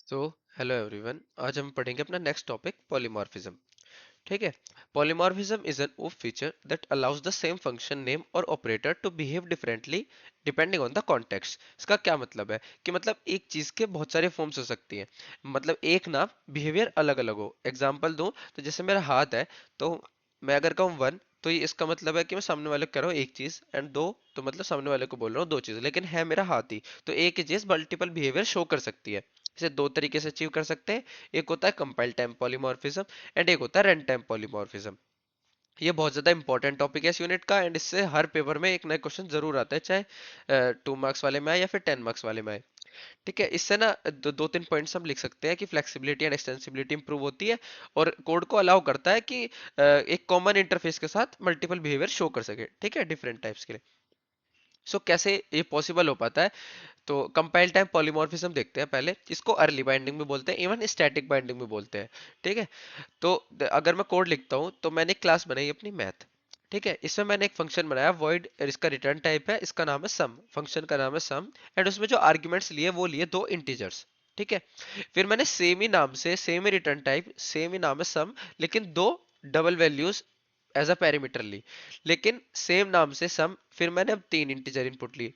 तो hello everyone, आज हम पढ़ेंगे अपना नेक्स्ट टॉपिक पॉलीमॉर्फिज्म। ठीक है। Polymorphism is an of feature that allows the same function name और operator to behave differently depending on the context. इसका क्या मतलब है कि मतलब एक चीज के बहुत सारे फॉर्म्स हो सकती हैं। मतलब एक ना बिहेवियर अलग अलग हो। एग्जांपल दूं तो जैसे मेरा हाथ है, तो मैं अगर कहूँ वन, तो ये इसका मतलब है कि मैं सामने वाले को कह रहा हूँ एक चीज, एंड दो तो मतलब सामने वाले को बोल रहा हूँ दो चीज, लेकिन है मेरा हाथ ही। तो एक ही चीज मल्टीपल बिहेवियर शो कर सकती है। इसे दो तरीके से अचीव कर सकते हैं। एक होता है कंपाइल टाइम पॉलीमॉर्फिज्म एंड एक होता है रन टाइम पॉलीमॉर्फिज्म। ये बहुत ज्यादा इंपॉर्टेंट टॉपिक है इस यूनिट का, एंड इससे हर पेपर में एक नया क्वेश्चन जरूर आता है, चाहे 2 मार्क्स वाले में आए या फिर 10 मार्क्स वाले में आए। ठीक है। इससे ना दो तीन पॉइंट्स हम लिख सकते हैं कि फ्लेक्सिबिलिटी एंड एक्सटेंसिबिलिटी इंप्रूव होती है, और कोड को अलाउ करता है कि एक कॉमन इंटरफेस के साथ मल्टीपल बिहेवियर शो कर सके। ठीक है, डिफरेंट टाइप्स के लिए। कैसे ये पॉसिबल हो पाता है? तो कंपाइल टाइम पॉलीमॉर्फिज्म देखते हैं पहले। इसको अर्ली बाइंडिंग भी बोलते हैं, इवन स्टैटिक बाइंडिंग भी बोलते हैं। ठीक है। तो अगर मैं कोड लिखता हूँ, तो मैंने क्लास बनाई अपनी मैथ। ठीक है। इसमें मैंने एक फंक्शन बनाया वॉइड, इसका रिटर्न टाइप है, इसका नाम है सम, फंक्शन का नाम है सम। एंड उसमें जो आर्ग्यूमेंट्स लिए वो लिए दो इंटीजर्स। ठीक है। फिर मैंने सेम ही नाम से, सेम ही रिटर्न टाइप, सेम ही नाम है सम, लेकिन दो double values as a parameter ली। लेकिन सेम नाम से सम, फिर मैंने अब तीन इंटीजर इनपुट लिए।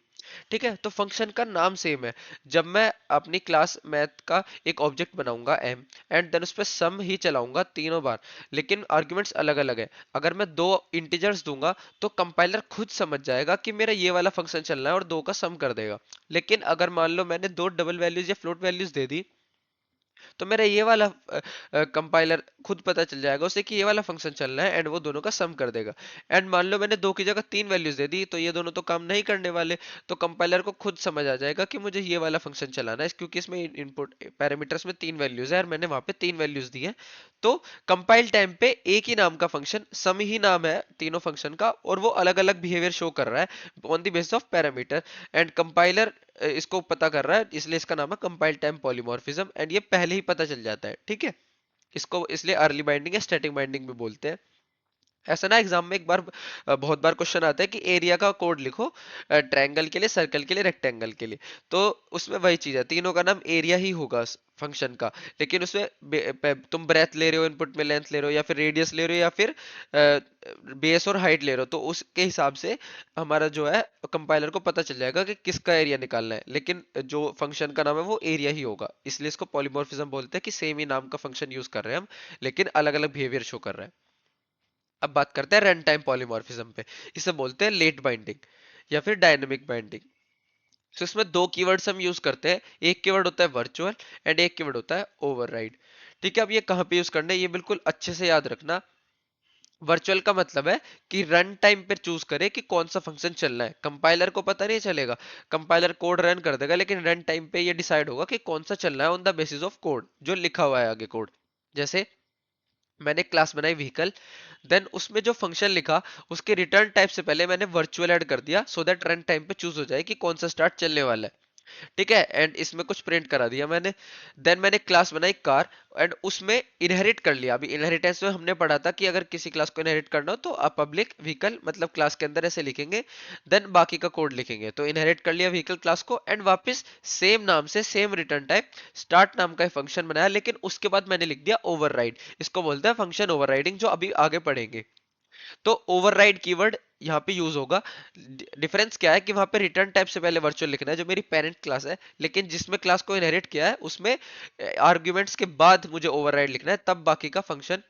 ठीक है। तो फंक्शन का नाम सेम है। जब मैं अपनी क्लास मैथ का एक ऑब्जेक्ट बनाऊंगा एम, एंड देन उस पर सम ही चलाऊंगा तीनों बार, लेकिन आर्ग्यूमेंट्स अलग अलग है। अगर मैं दो इंटीजर्स दूंगा, तो कंपाइलर खुद समझ जाएगा कि मेरा ये वाला फंक्शन चलना है और दो का सम कर देगा। लेकिन अगर मान लो मैंने दो डबल वैल्यूज या फ्लोट वैल्यूज दे दी, तो मेरा ये वाला कंपाइलर खुद पता चल जाएगा उसे कि ये वाला फंक्शन चलना है, एंड वो दोनों का सम कर देगा। एंड मान लो मैंने दो की जगह तीन वैल्यूज दे दी, तो ये दोनों तो काम नहीं करने वाले। तो कंपाइलर को खुद समझ आ जाएगा कि मुझे ये वाला फंक्शन चलाना है, क्योंकि इसमें इनपुट पैरामीटर्स में तीन वैल्यूज है और मैंने वहां पे तीन वैल्यूज दी है। तो कंपाइल टाइम पे एक ही नाम का फंक्शन, सम ही नाम है तीनों फंक्शन का, और वो अलग अलग बिहेवियर शो कर रहा है on the basis of parameter. And compiler इसको पता कर रहा है, इसलिए इसका नाम है कंपाइल टाइम पॉलीमॉर्फिज्म, एंड ये पहले ही पता चल जाता है। ठीक है। इसको इसलिए अर्ली बाइंडिंग या स्टैटिक बाइंडिंग भी बोलते हैं। ऐसा ना एग्जाम में एक बार बहुत बार क्वेश्चन आता है कि एरिया का कोड लिखो, ट्रायंगल के लिए, सर्कल के लिए, रेक्टेंगल के लिए। तो उसमें वही चीज है, तीनों का नाम एरिया ही होगा फंक्शन का। लेकिन उसमें तुम ब्रेथ ले रहे हो, इनपुट में लेंथ ले रहे हो, या फिर रेडियस ले रहे हो, या फिर बेस और हाइट ले रहे हो, तो उसके हिसाब से हमारा जो है कंपाइलर को पता चल जाएगा कि किसका एरिया निकालना है। लेकिन जो फंक्शन का नाम है वो एरिया ही होगा, इसलिए इसको पॉलीमॉर्फिज्म बोलते हैं कि सेम ही नाम का फंक्शन यूज कर रहे हैं हम, लेकिन अलग अलग बिहेवियर शो कर रहा है। अब बात करते हैं रन टाइम पॉलीमॉर्फिज्म पे। इसे बोलते हैं लेट बाइंडिंग या फिर डायनेमिक बाइंडिंग। इसमें दो कीवर्ड्स हम यूज करते हैं। एक कीवर्ड होता है वर्चुअल, एंड एक कीवर्ड होता है ओवरराइड। ठीक है। अब ये कहाँ पे यूज करना है, ये बिल्कुल अच्छे से याद रखना। वर्चुअल का मतलब है कि रन टाइम पर चूज करे कि कौन सा फंक्शन चलना है। कंपाइलर को पता नहीं चलेगा, कंपाइलर कोड रन कर देगा, लेकिन रन टाइम पे ये डिसाइड होगा कि कौन सा चलना है on the basis of code जो लिखा हुआ है आगे कोड। जैसे मैंने क्लास बनाई व्हीकल, देन उसमें जो फंक्शन लिखा, उसके रिटर्न टाइप से पहले मैंने वर्चुअल ऐड कर दिया, सो दैट रन टाइम पे चूज हो जाए कि कौन सा स्टार्ट चलने वाला है। ठीक है। एंड इसमें कुछ प्रिंट करा दिया मैंने। देन मैंने क्लास बनाई कार, एंड उसमें इनहेरिट कर लिया। अभी इनहेरिटेंस में हमने पढ़ा था कि अगर किसी क्लास को इनहेरिट करना हो तो पब्लिक व्हीकल मतलब क्लास के अंदर ऐसे लिखेंगे, देन बाकी का कोड लिखेंगे। तो इनहेरिट कर लिया व्हीकल क्लास को, एंड वापस सेम नाम से सेम रिटर्न टाइप स्टार्ट नाम का फंक्शन बनाया, लेकिन उसके बाद मैंने लिख दिया ओवरराइड। इसको बोलते हैं फंक्शन ओवरराइडिंग, जो अभी आगे पढ़ेंगे। तो ओवरराइड कीवर्ड यहाँ पे यूज होगा। डिफरेंस क्या है कि वहां पे रिटर्न टाइप से पहले वर्चुअल लिखना है जो मेरी पेरेंट क्लास है, लेकिन जिसमें क्लास को इनहेरिट किया है उसमें आर्ग्यूमेंट्स के बाद मुझे ओवरराइड लिखना है, तब बाकी का फंक्शन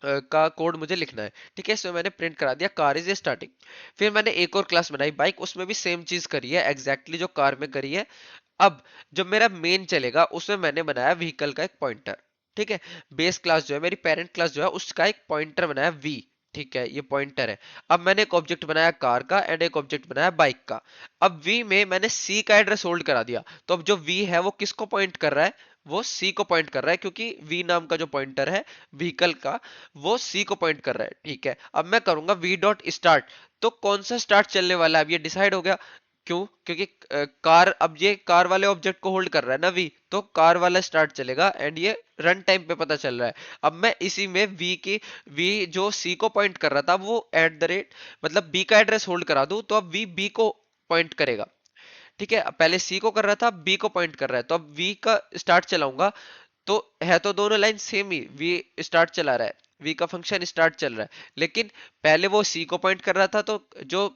का कोड मुझे लिखना है। ठीक है। इसमें मैंने प्रिंट करा दिया कार इज स्टार्टिंग। फिर मैंने एक और क्लास बनाई बाइक, उसमें भी सेम चीज करी है एग्जैक्टली जो कार में करी है। अब जब मेरा मेन चलेगा, उसमें मैंने बनाया व्हीकल का एक पॉइंटर। ठीक है। बेस क्लास जो है, मेरी पेरेंट क्लास जो है, उसका एक पॉइंटर बनाया वी। ठीक है, ये पॉइंटर है। अब मैंने एक ऑब्जेक्ट बनाया कार का, एंड एक ऑब्जेक्ट बनाया बाइक का। अब वी में मैंने सी का एड्रेस होल्ड करा दिया, तो अब जो वी है वो किसको पॉइंट कर रहा है? वो सी को पॉइंट कर रहा है, क्योंकि वी नाम का जो पॉइंटर है व्हीकल का, वो सी को पॉइंट कर रहा है। ठीक है। अब मैं करूंगा वी डॉट स्टार्ट, तो कौन सा स्टार्ट चलने वाला है अब ये डिसाइड हो गया। क्यों? क्योंकि कार, अब ये कार वाले ऑब्जेक्ट को होल्ड कर रहा है ना वी, तो कार वाला स्टार्ट चलेगा, एंड ये रन टाइम पे पता चल रहा है। अब मैं इसी में वी जो सी को पॉइंट कर रहा था, वो एट द रेट मतलब बी का एड्रेस होल्ड करा दूं, तो अब वी बी को पॉइंट करेगा। ठीक है, पहले सी को कर रहा था, बी को पॉइंट कर रहा है, तो अब वी का स्टार्ट चलाऊंगा तो है तो दोनों लाइन सेम ही, वी स्टार्ट चला रहा है, वी का फंक्शन स्टार्ट चल रहा है, लेकिन पहले वो सी को पॉइंट कर रहा था तो जो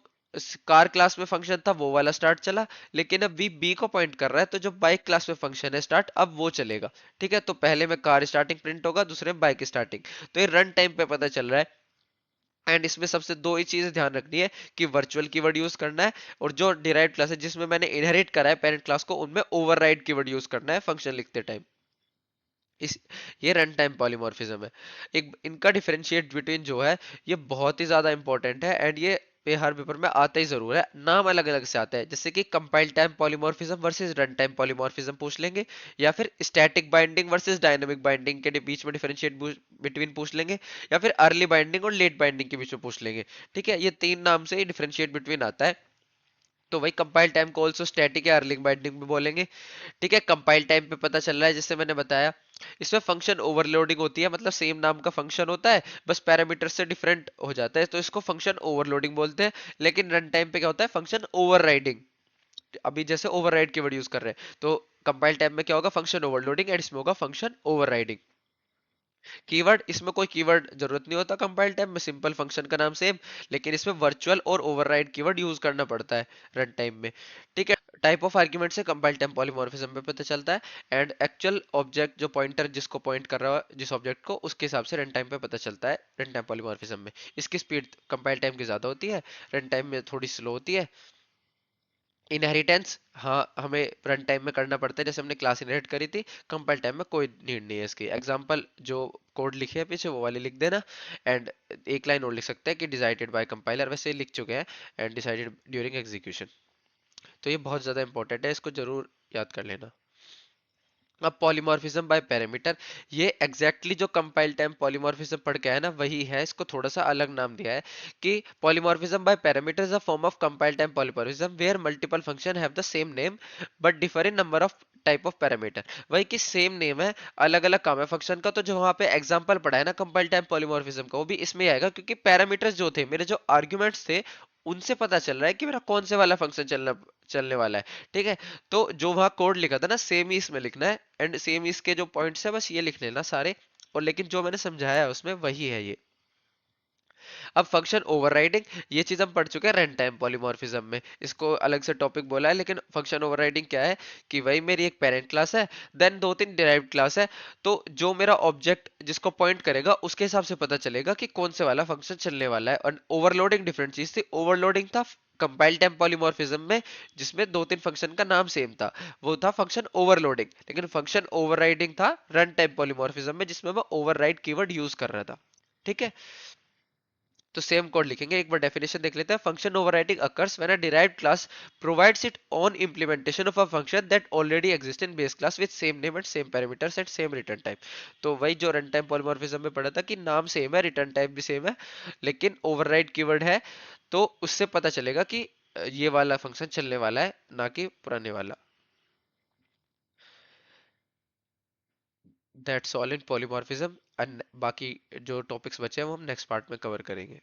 कार क्लास में फंक्शन था वो वाला स्टार्ट चला, लेकिन अब वी बी को पॉइंट कर रहा है तो जो बाइक क्लास में फंक्शन है स्टार्ट अब वो चलेगा। ठीक है, तो पहले में कार स्टार्टिंग प्रिंट होगा, दूसरे में बाइक स्टार्टिंग। तो ये रन टाइम पे पता चल रहा है। एंड इसमें सबसे दो ही चीजें ध्यान रखनी है कि वर्चुअल कीवर्ड यूज करना है, और जो डिराइव्ड क्लास है जिसमें मैंने इनहेरिट करा है पेरेंट क्लास को, उनमें ओवरराइड कीवर्ड यूज करना है फंक्शन लिखते टाइम। इस ये रन टाइम पॉलीमॉर्फिज्म है। एक इनका डिफरेंशिएट बिटवीन जो है ये बहुत ही ज्यादा इंपॉर्टेंट है, एंड ये हर पेपर में आता ही जरूर है, नाम अलग अलग से आता है, जैसे कि compile time polymorphism versus run time polymorphism पूछ लेंगे, या फिर static binding versus dynamic binding के बीच में डिफरेंशिएट बिटवीन पूछ लेंगे, या फिर अर्ली बाइंडिंग और लेट बाइंडिंग के बीच में पूछ लेंगे। ठीक है, ये तीन नाम से ही डिफरेंशिएट बिटवीन आता है। तो वही कंपाइल टाइम को ऑल्सो स्टैटिक या अर्ली बाइंडिंग में बोलेंगे। ठीक है, कंपाइल टाइम पे पता चल रहा है जैसे मैंने बताया, इसमें फंक्शन ओवरलोडिंग होती है, मतलब सेम नाम का फंक्शन होता है, बस पैरामीटर से डिफरेंट हो जाता है, तो इसको फंक्शन ओवरलोडिंग बोलते हैं। लेकिन रन टाइम पे क्या होता है, फंक्शन ओवरराइडिंग। अभी जैसे ओवरराइड कीवर्ड यूज कर रहे हैं, तो कंपाइल टाइम में क्या होगा, फंक्शन ओवरलोडिंग, एंड इसमें होगा फंक्शन ओवरराइडिंग। कीवर्ड, इसमें कोई कीवर्ड जरूरत नहीं होता कंपाइल टाइम में, सिंपल फंक्शन का नाम सेम, लेकिन इसमें वर्चुअल और ओवरराइड कीवर्ड यूज करना पड़ता है रन टाइम में। ठीक है, टाइप ऑफ आर्ग्यूमेंट से कंपाइल टाइम पॉलीमॉर्फिज्म पे पता चलता है, एंड एक्चुअल ऑब्जेक्ट जो पॉइंटर जिसको पॉइंट कर रहा है जिस ऑब्जेक्ट को, उसके हिसाब से रन टाइम पे पता चलता है रन टाइम पॉलीमॉर्फिज्म में। इसकी स्पीड कंपाइल टाइम की ज्यादा होती है, रन टाइम में थोड़ी स्लो होती है। इनहेरिटेंस, हाँ हमें रन टाइम में करना पड़ता है, जैसे हमने क्लास इनहेरिट करी थी, कंपाइल टाइम में कोई नीड नहीं है इसकी। एग्जांपल जो कोड लिखे है पीछे वो वाले लिख देना। एंड एक लाइन और लिख सकते हैं कि डिसाइडेड बाय कंपाइलर, वैसे लिख चुके हैं, एंड डिसाइडेड ड्यूरिंग एग्जीक्यूशन। तो ये बहुत ज्यादा इंपॉर्टेंट है, इसको जरूर याद कर लेना। अब पॉलीमॉर्फिज्म बाय पैरामीटर, ये एग्जैक्टली exactly जो कंपाइल टाइम पॉलीमॉर्फिज्म पढ़ के आया ना वही है, इसको थोड़ा सा अलग नाम दिया है कि polymorphism by parameter is a form of compile time polymorphism where multiple function have the same name but differ in number of type of parameter. वही कि सेम नेम है, अलग अलग काम है फंक्शन का, तो जो वहां पे एग्जांपल पढ़ा है ना कंपाइल टाइम पॉलीमॉर्फिज्म का, वो भी इसमें आएगा, क्योंकि पैरामीटर्स जो थे मेरे, जो आर्ग्यूमेंट्स थे, उनसे पता चल रहा है कि मेरा कौन से वाला फंक्शन चलना चलने वाला है। ठीक है, तो जो वहां कोड लिखा था ना सेम ही इसमें लिखना है, एंड सेम इसके जो पॉइंट्स है बस ये लिख लेना सारे, और लेकिन जो मैंने समझाया है उसमें वही है ये। अब फंक्शन ओवरराइडिंग, ये चीज हम पढ़ चुके हैं रन टाइम पॉलीमॉर्फिज्म में, इसको अलग से टॉपिक बोला है, लेकिन फंक्शन ओवरराइडिंग क्या है कि वही मेरी एक पेरेंट क्लास है, देन दो तीन डिराइव्ड क्लास है, तो जो मेरा ऑब्जेक्ट जिसको पॉइंट करेगा उसके हिसाब से पता चलेगा कि कौन से वाला फंक्शन चलने वाला है। और ओवरलोडिंग डिफरेंट चीज थी, ओवरलोडिंग था कंपाइल टाइम पॉलीमॉर्फिज्म में, जिसमें दो तीन फंक्शन का नाम सेम था, वो था फंक्शन ओवरलोडिंग। लेकिन फंक्शन ओवरराइडिंग था रन टाइम पॉलीमॉर्फिज्म में, जिसमें मैं ओवरराइड कीवर्ड यूज कर रहा था। ठीक है, तो सेम कोड लिखेंगे, एक बार डेफिनेशन देख लेते हैं। Function overriding occurs when a derived class provides its own implementation of a function that already exists in base class with same name and same parameters and same return type। तो वही जो run time polymorphism में पढ़ा था कि नाम same है, return type भी सेम है, लेकिन ओवरराइड कीवर्ड है, तो उससे पता चलेगा कि ये वाला फंक्शन चलने वाला है, ना कि पुराने वाला। That's all in polymorphism, and बाकी जो टॉपिक्स बचे हैं वो हम नेक्स्ट पार्ट में कवर करेंगे।